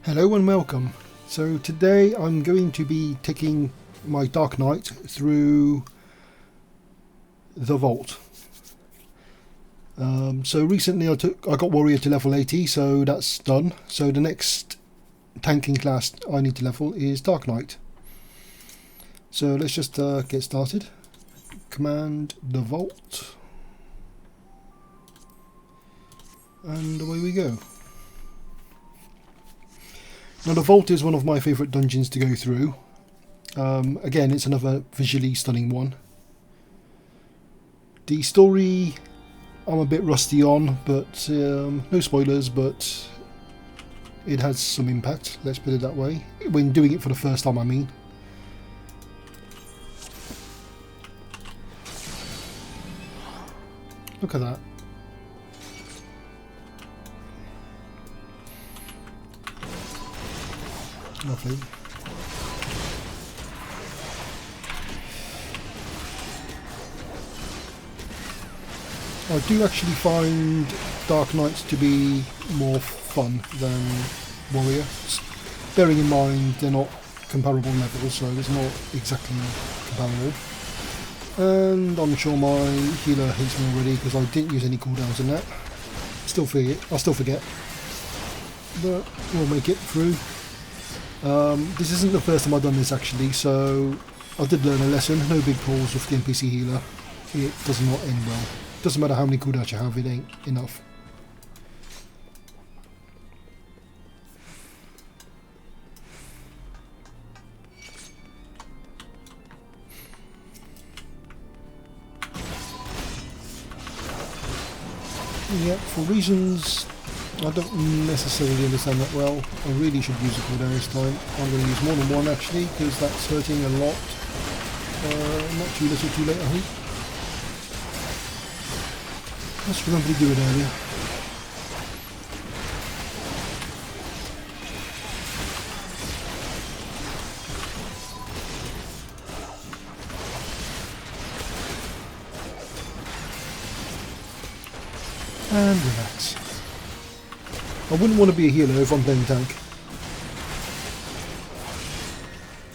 Hello and welcome. So today I'm going to be taking my Dark Knight through the Vault. So recently I got Warrior to level 80, so that's done. So the next tanking class I need to level is Dark Knight. So let's just get started. Command the Vault. And away we go. Now the Vault is one of my favourite dungeons to go through. Again, it's another visually stunning one. The story I'm a bit rusty on, but no spoilers, but it has some impact, let's put it that way. When doing it for the first time, I mean. Look at that. Lovely. I do actually find Dark Knights to be more fun than Warrior. Bearing in mind they're not comparable levels, so it's not exactly comparable. And I'm sure my healer hates me already because I didn't use any cooldowns in that. I'll still forget. But we'll make it through. This isn't the first time I've done this actually, so I did learn a lesson. No big pulls with the NPC healer. It does not end well. Doesn't matter how many cooldowns you have, it ain't enough. Yeah, for reasons I don't necessarily understand that well. I really should use a cooldown this time. I'm going to use more than one actually, because that's hurting a lot. Not too little too late, I hope. Let's remember to do it earlier. And relax. I wouldn't want to be a healer if I'm playing tank.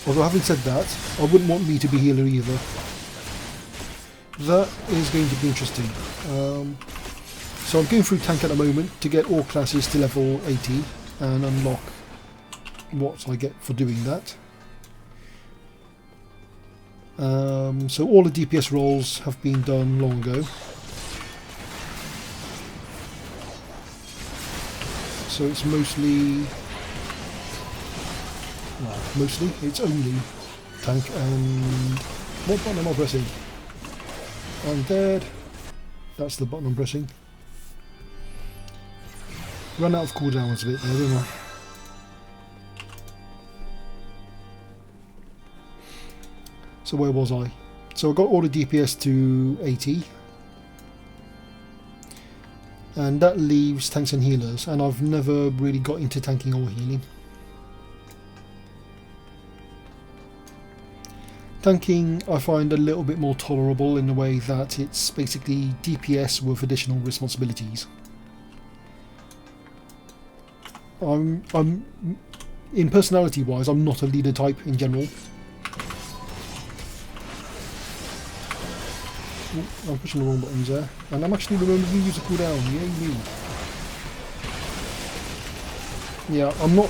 Although having said that, I wouldn't want me to be healer either. That is going to be interesting. So I'm going through tank at the moment to get all classes to level 80 and unlock what I get for doing that. So all the DPS roles have been done long ago. So it's mostly, it's only tank and what button am I pressing? I'm dead. That's the button I'm pressing. Run out of cooldowns a bit there, didn't I? So where was I? So I got all the DPS to 80. And that leaves tanks and healers, and I've never really got into tanking or healing. Tanking I find a little bit more tolerable in the way that it's basically DPS with additional responsibilities. In personality wise, I'm not a leader type in general. I'm pushing the wrong buttons there, and I'm actually remembering to use a cooldown. Yay me! Yeah, I'm not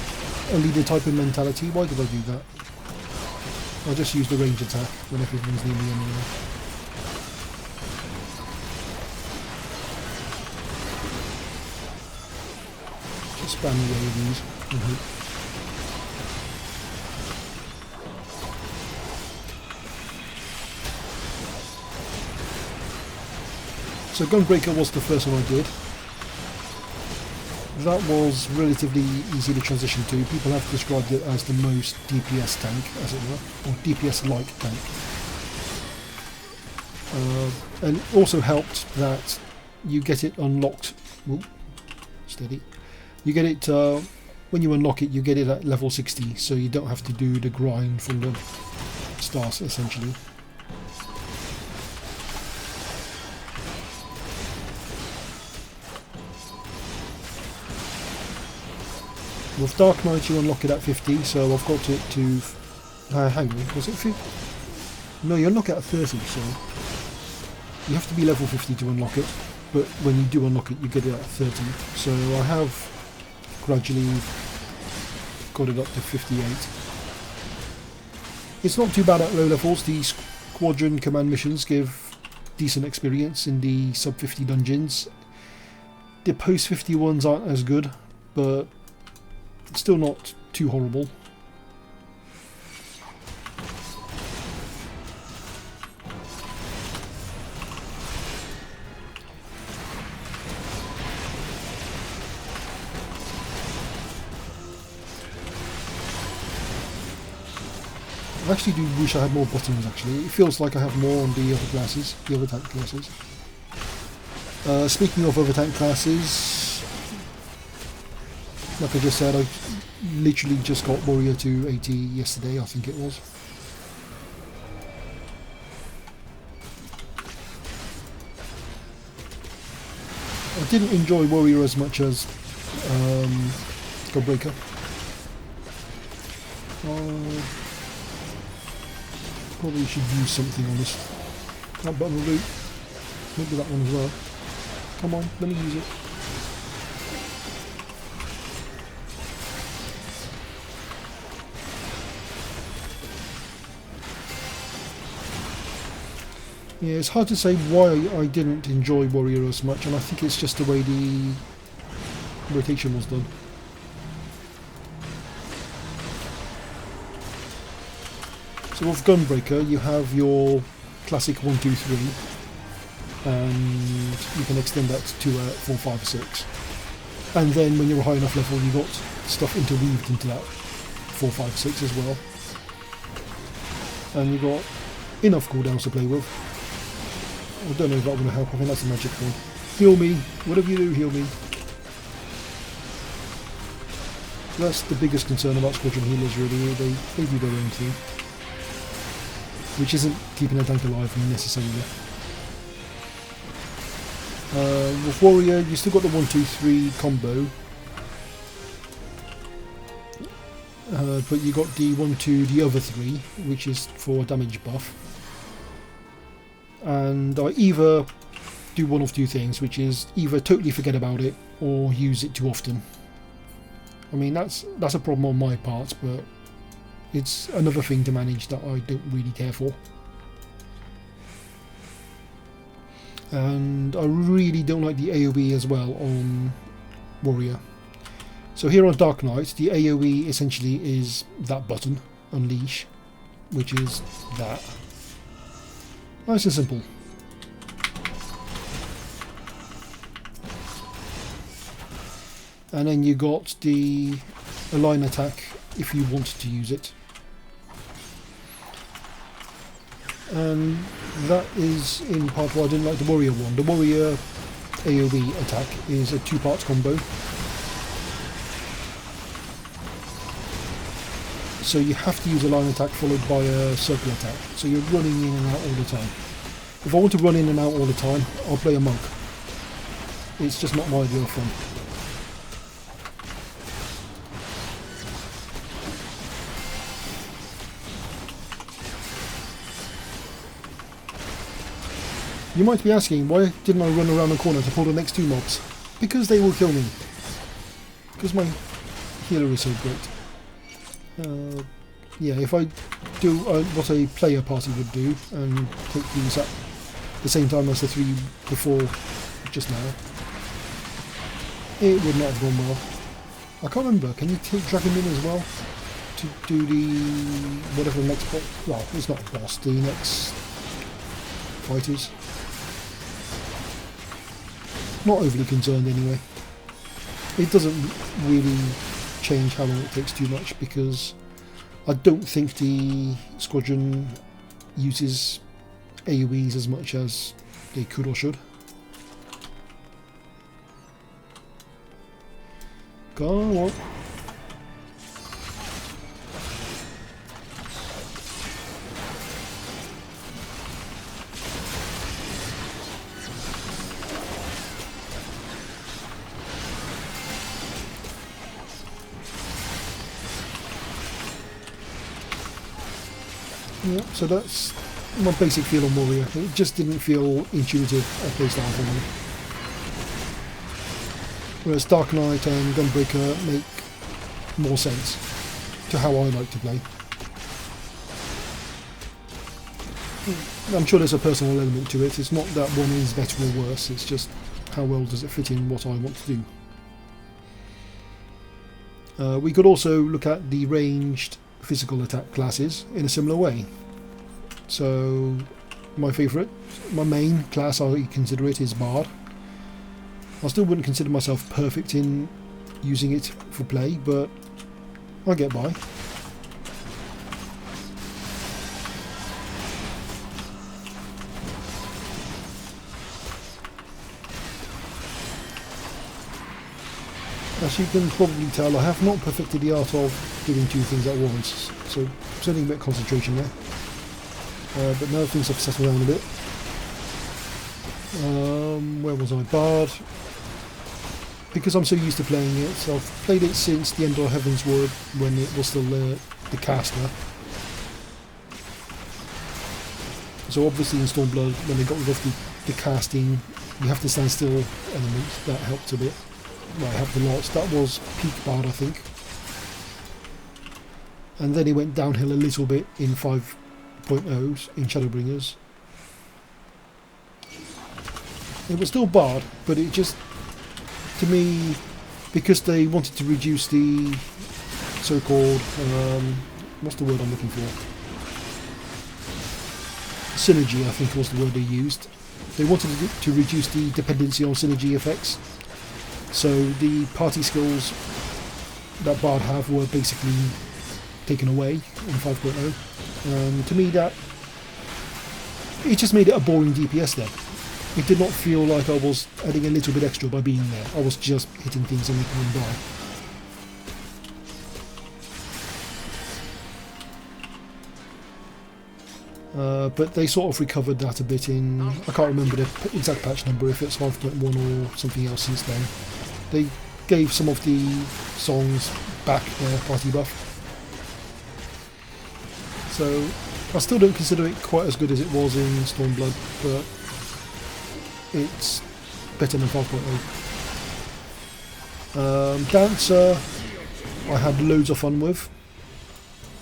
a leader type in mentality. Why did I do that? I'll just use the range attack when everything's near me anyway. Just spam away with these. So Gunbreaker was the first one I did. That was relatively easy to transition to. People have described it as the most DPS tank, as it were, or DPS-like tank. And it also helped that you get it unlocked. Ooh, steady. You get it when you unlock it. You get it at level 60, so you don't have to do the grind from the start, essentially. With Dark Knight you unlock it at 50, so I've got it to... hang on, was it 50? No, you unlock it at 30, so... You have to be level 50 to unlock it, but when you do unlock it you get it at 30. So I have gradually got it up to 58. It's not too bad at low levels. The Squadron command missions give decent experience in the sub 50 dungeons. The post 50 ones aren't as good, but still not too horrible. I actually do wish I had more buttons actually. It feels like I have more on the other classes, the other tank classes. Speaking of other tank classes, like I just said, I literally just got Warrior to 80 yesterday, I think it was. I didn't enjoy Warrior as much as Gunbreaker. Probably should use something on this. That button will do. Maybe that one as well. Come on, let me use it. Yeah, it's hard to say why I didn't enjoy Warrior as much, and I think it's just the way the rotation was done. So with Gunbreaker you have your classic 1, 2, 3 and you can extend that to 4, 5, 6. And then when you're a high enough level you got stuff interweaved into that 4, 5, 6 as well. And you got enough cooldowns to play with. I don't know if that will help, I think that's a magic one. Heal me, whatever you do, heal me. That's the biggest concern about Squadron healers really, they do their own thing. Which isn't keeping a tank alive necessarily. With Warrior, you still got the 1, 2, 3 combo, but you got the 1, 2, the other 3, which is for damage buff. And I either do one of two things, which is either totally forget about it or use it too often. I mean, that's a problem on my part, but it's another thing to manage that I don't really care for. And I really don't like the AoE as well on Warrior. So here on Dark Knight, the AoE essentially is that button, Unleash, which is that. Nice and simple. And then you got the align attack if you wanted to use it. And that is in part why I didn't like the Warrior one. The Warrior AoE attack is a 2-part combo. So you have to use a line attack followed by a circle attack. So you're running in and out all the time. If I want to run in and out all the time, I'll play a monk. It's just not my idea of fun. You might be asking, why didn't I run around the corner to pull the next 2 mobs? Because they will kill me. Because my healer is so great. Yeah, if I do what a player party would do and take these at the same time as the 3 before just now, it would not have gone well. I can't remember, can you drag him in as well to do the whatever the next boss? Well, it's not a boss, the next fight is. Not overly concerned anyway. It doesn't really change how long it takes too much because I don't think the Squadron uses AoEs as much as they could or should. Go on. Yeah, so that's my basic feel on Warrior. It just didn't feel intuitive at playstyle for me. Whereas Dark Knight and Gunbreaker make more sense to how I like to play. I'm sure there's a personal element to it. It's not that one is better or worse, it's just how well does it fit in what I want to do. We could also look at the ranged physical attack classes in a similar way. So my favourite, my main class I consider it is Bard. I still wouldn't consider myself perfect in using it for play, but I get by. As you can probably tell, I have not perfected the art of doing two things at once, so certainly a bit of concentration there. But now things have settled down a bit. Where was I? Bard. Because I'm so used to playing it, so I've played it since the end of Heavensward when it was still the caster. So obviously in Stormblood, when they got rid of the casting, you have to stand still element, that helped a bit. Well, it helped a lot. That was peak Bard, I think. And then it went downhill a little bit in 5.0s, in Shadowbringers. It was still Bard, but it just, to me, because they wanted to reduce the so-called, what's the word I'm looking for? Synergy, I think was the word they used. They wanted to reduce the dependency on synergy effects. So the party skills that Bard have were basically taken away in 5.0. And to me that, it just made it a boring DPS then. It did not feel like I was adding a little bit extra by being there. I was just hitting things and making them die. But they sort of recovered that a bit in, I can't remember the exact patch number, if it's 5.1 or something else since then. They gave some of the songs back their party buff. So I still don't consider it quite as good as it was in Stormblood, but it's better than 5.0. Dancer I had loads of fun with,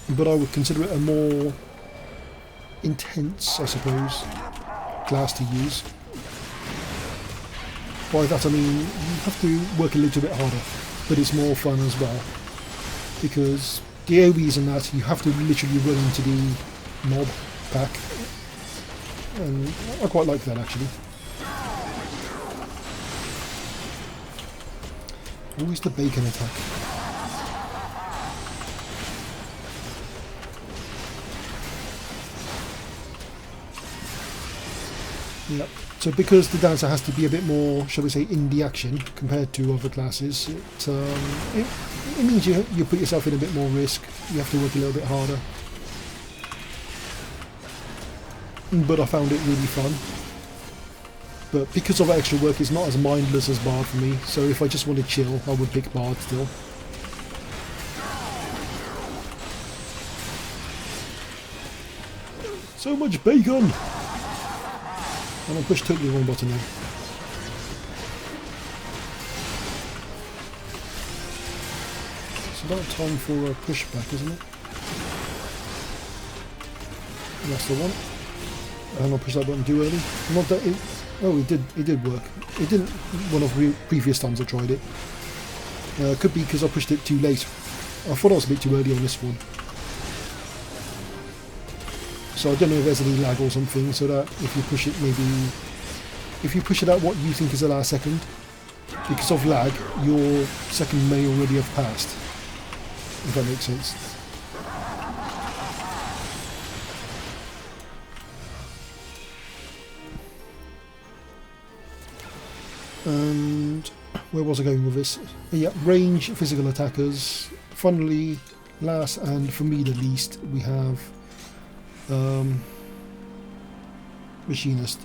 but I would consider it a more intense, I suppose, class to use. By that I mean you have to work a little bit harder, but it's more fun as well, because the AoEs and that, you have to literally run into the mob pack, and I quite like that actually. Always the bacon attack. Yep. So because the dancer has to be a bit more, shall we say, in the action compared to other classes, it means you put yourself in a bit more risk. You have to work a little bit harder. But I found it really fun. But because of that extra work, it's not as mindless as Bard for me. So if I just want to chill, I would pick Bard still. So much bacon! And I pushed totally the wrong button there. It's about time for a pushback, isn't it? That's the one. And I pushed that button too early. Not that it. Oh, it did work. It didn't one of the previous times I tried it. Could be because I pushed it too late. I thought I was a bit too early on this one. So I don't know if there's any lag or something, so that if you push it if you push it at what you think is the last second, because of lag, your second may already have passed, if that makes sense. And where was I going with this? Yeah, range physical attackers. Funnily, last and for me the least, we have Machinist.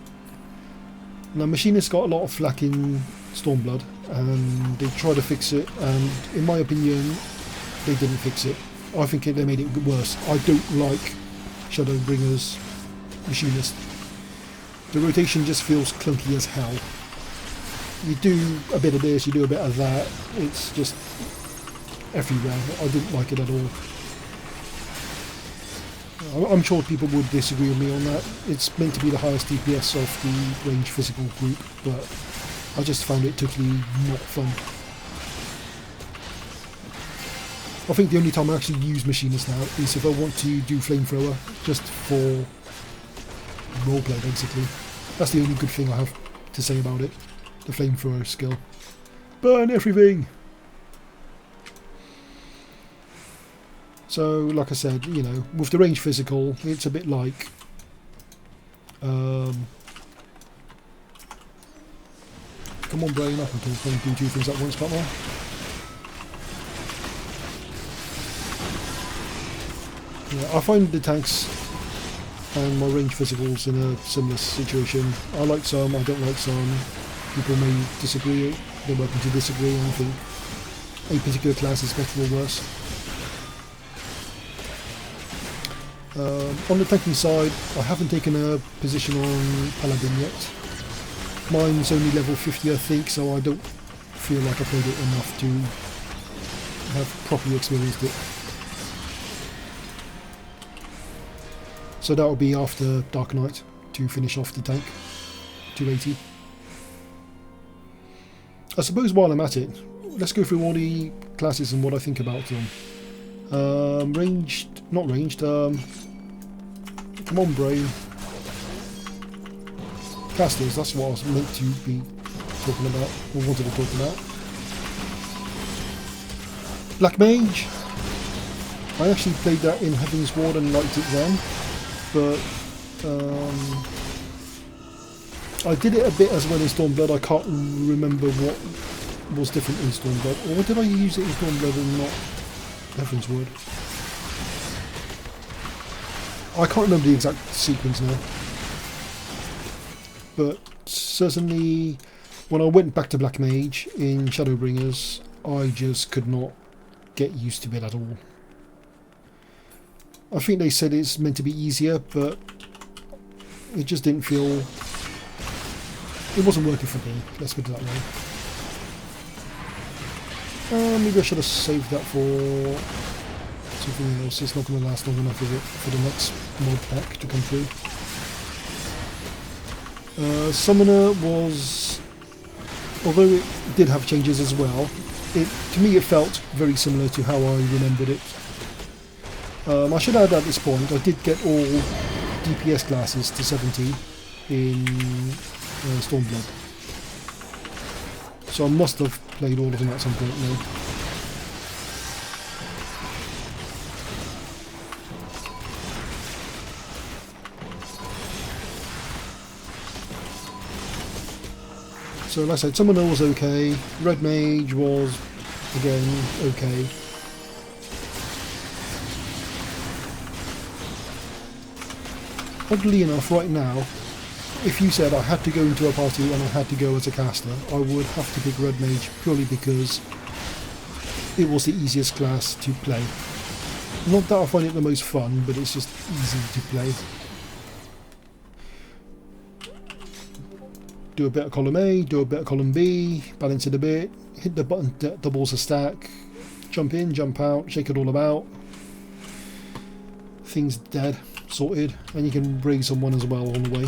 Now Machinist got a lot of flack in Stormblood, and they tried to fix it, and in my opinion they didn't fix it. I think they made it worse. I don't like Shadowbringers machinist. The rotation just feels clunky as hell. You do a bit of this, you do a bit of that, it's just everywhere. I didn't like it at all. I'm sure people would disagree with me on that. It's meant to be the highest DPS of the range physical group, but I just found it totally not fun. I think the only time I actually use machinist now is if I want to do flamethrower, just for roleplay basically. That's the only good thing I have to say about it. The flamethrower skill. Burn everything! So, like I said, you know, with the range physical, it's a bit like come on, brain, I can talk and do two things at once, can't I? Yeah, I find the tanks and my range physicals in a similar situation. I like some, I don't like some. People may disagree, they're welcome to disagree, and I think a particular class is better or worse. On the tanking side, I haven't taken a position on Paladin yet. Mine's only level 50 I think, so I don't feel like I played it enough to have properly experienced it. So that will be after Dark Knight to finish off the tank, 280. I suppose while I'm at it, let's go through all the classes and what I think about them. Not ranged, come on brain. Casters, that's what I was meant to be talking about, or wanted to talk about. Black Mage. I actually played that in Heaven's Ward and liked it then, but I did it a bit as well in Stormblood. I can't remember what was different in Stormblood, or did I use it in Stormblood and not Heaven's Ward? I can't remember the exact sequence now. But certainly when I went back to Black Mage in Shadowbringers, I just could not get used to it at all. I think they said it's meant to be easier, but it just didn't feel... It wasn't working for me, let's put it that way. Maybe I should have saved that for something else. It's not going to last long enough, is it, for the next mod pack to come through. Summoner was, although it did have changes as well, to me it felt very similar to how I remembered it. I should add at this point, I did get all DPS classes to 70 in Stormblood. So I must have played all of them at some point now. So like I said, Summoner was okay, Red Mage was, again, okay. Oddly enough, right now, if you said I had to go into a party and I had to go as a caster, I would have to pick Red Mage purely because it was the easiest class to play. Not that I find it the most fun, but it's just easy to play. Do a bit of column A, do a bit of column B, balance it a bit, hit the button that doubles a stack, jump in, jump out, shake it all about. Things dead, sorted, and you can raise someone as well on the way.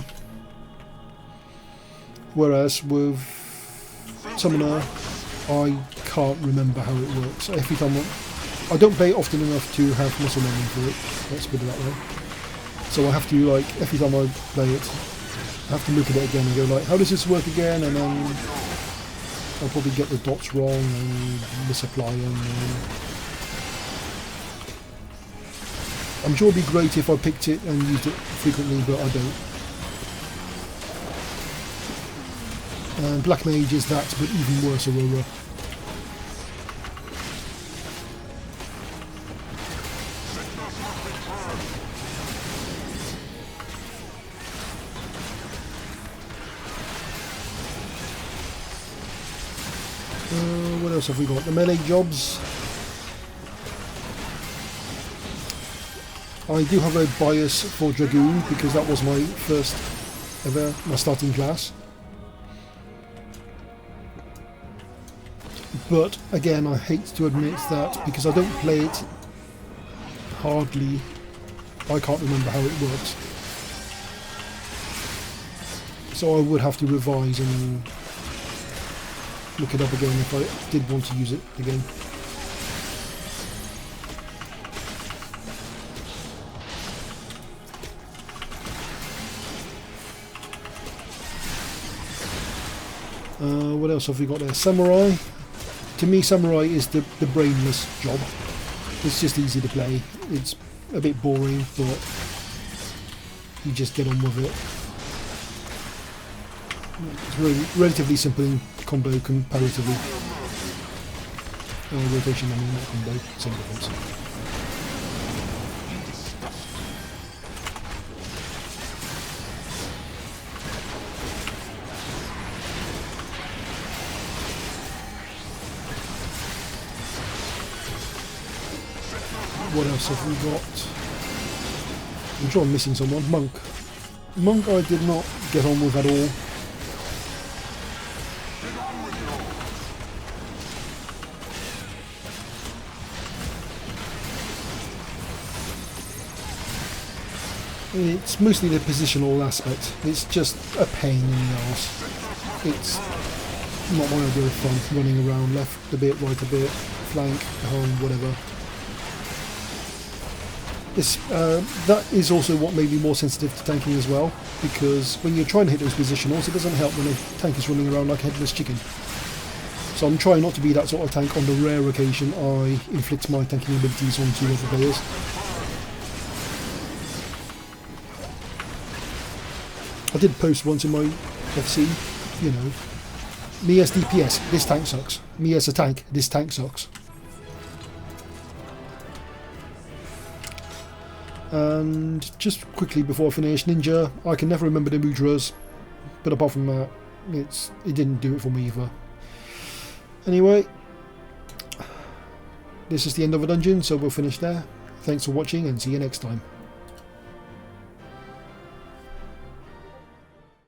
Whereas with Summoner, I can't remember how it works. Every time I don't play it often enough to have muscle memory for it, let's put it that way. So I have to, like, every time I play it, I have to look at it again and go like, how does this work again? And then I'll probably get the dots wrong and misapply them. I'm sure it'd be great if I picked it and used it frequently, but I don't. And Black Mage is that, but even worse Aurora. What else have we got? The melee jobs. I do have a bias for Dragoon because that was my first ever, my starting class. But again, I hate to admit that because I don't play it hardly, I can't remember how it works. So I would have to revise and look it up again if I did want to use it again. What else have we got there? Samurai. To me, Samurai is the brainless job. It's just easy to play. It's a bit boring, but you just get on with it. It's really relatively simple in combo comparatively. Rotation, I mean, not combo, same difference. What else have we got? I'm sure I'm missing someone. Monk. Monk I did not get on with at all. It's mostly the positional aspect. It's just a pain in the arse. It's not my idea of fun, running around left a bit, right a bit, flank, home, whatever. That is also what made me more sensitive to tanking as well, because when you're trying to hit those positionals, it doesn't help when a tank is running around like a headless chicken. So I'm trying not to be that sort of tank on the rare occasion I inflict my tanking abilities onto other players. I did post once in my FC, you know, me as DPS, this tank sucks. Me as a tank, this tank sucks. And just quickly before I finish, Ninja, I can never remember the mudras, but apart from that, it didn't do it for me either. Anyway, this is the end of a dungeon, so we'll finish there. Thanks for watching and see you next time.